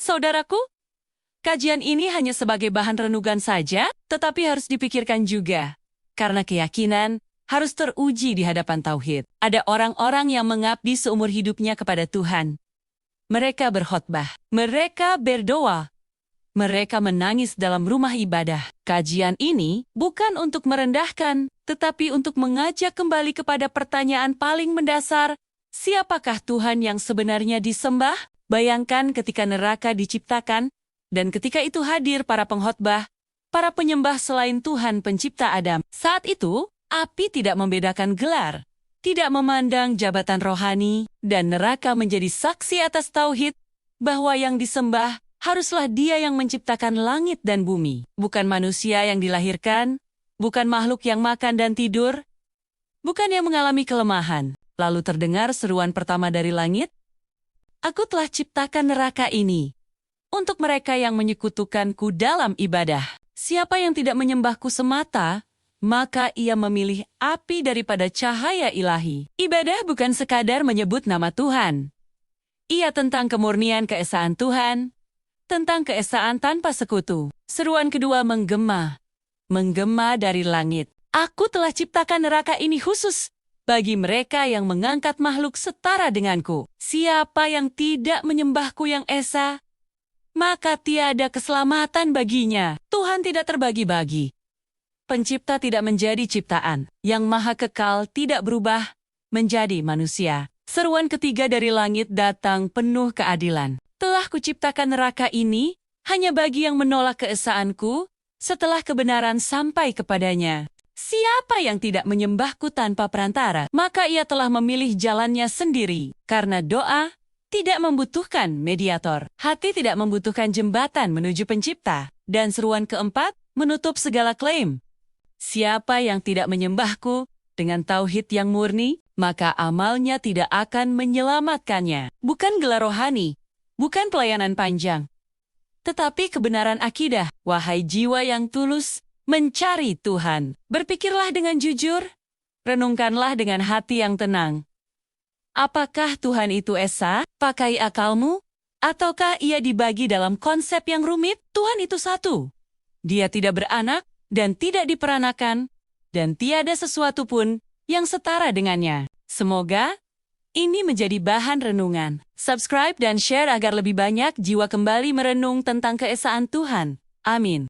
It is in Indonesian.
Saudaraku, kajian ini hanya sebagai bahan renungan saja, tetapi harus dipikirkan juga. Karena keyakinan harus teruji di hadapan tauhid. Ada orang-orang yang mengabdi seumur hidupnya kepada Tuhan. Mereka berkhotbah, mereka berdoa, mereka menangis dalam rumah ibadah. Kajian ini bukan untuk merendahkan, tetapi untuk mengajak kembali kepada pertanyaan paling mendasar, siapakah Tuhan yang sebenarnya disembah? Bayangkan ketika neraka diciptakan, dan ketika itu hadir para pengkhotbah, para penyembah selain Tuhan pencipta Adam. Saat itu, api tidak membedakan gelar, tidak memandang jabatan rohani, dan neraka menjadi saksi atas tauhid, bahwa yang disembah haruslah Dia yang menciptakan langit dan bumi, bukan manusia yang dilahirkan, bukan makhluk yang makan dan tidur, bukan yang mengalami kelemahan. Lalu terdengar seruan pertama dari langit, "Aku telah ciptakan neraka ini untuk mereka yang menyekutukanku dalam ibadah. Siapa yang tidak menyembahku semata, maka ia memilih api daripada cahaya ilahi." Ibadah bukan sekadar menyebut nama Tuhan. Ia tentang kemurnian keesaan Tuhan, tentang keesaan tanpa sekutu. Seruan kedua menggema dari langit. "Aku telah ciptakan neraka ini khusus bagi mereka yang mengangkat makhluk setara denganku. Siapa yang tidak menyembahku yang esa, maka tiada keselamatan baginya." Tuhan tidak terbagi-bagi. Pencipta tidak menjadi ciptaan. Yang maha kekal tidak berubah menjadi manusia. Seruan ketiga dari langit datang penuh keadilan. "Telah kuciptakan neraka ini hanya bagi yang menolak keesaanku setelah kebenaran sampai kepadanya. Siapa yang tidak menyembahku tanpa perantara, maka ia telah memilih jalannya sendiri. Karena doa tidak membutuhkan mediator. Hati tidak membutuhkan jembatan menuju pencipta." Dan seruan keempat menutup segala klaim. "Siapa yang tidak menyembahku dengan tauhid yang murni, maka amalnya tidak akan menyelamatkannya." Bukan gelar rohani, bukan pelayanan panjang, tetapi kebenaran akidah. Wahai jiwa yang tulus mencari Tuhan, berpikirlah dengan jujur, renungkanlah dengan hati yang tenang. Apakah Tuhan itu esa? Pakai akalmu? Ataukah ia dibagi dalam konsep yang rumit? Tuhan itu satu. Dia tidak beranak dan tidak diperanakan, dan tiada sesuatu pun yang setara dengannya. Semoga ini menjadi bahan renungan. Subscribe dan share agar lebih banyak jiwa kembali merenung tentang keesaan Tuhan. Amin.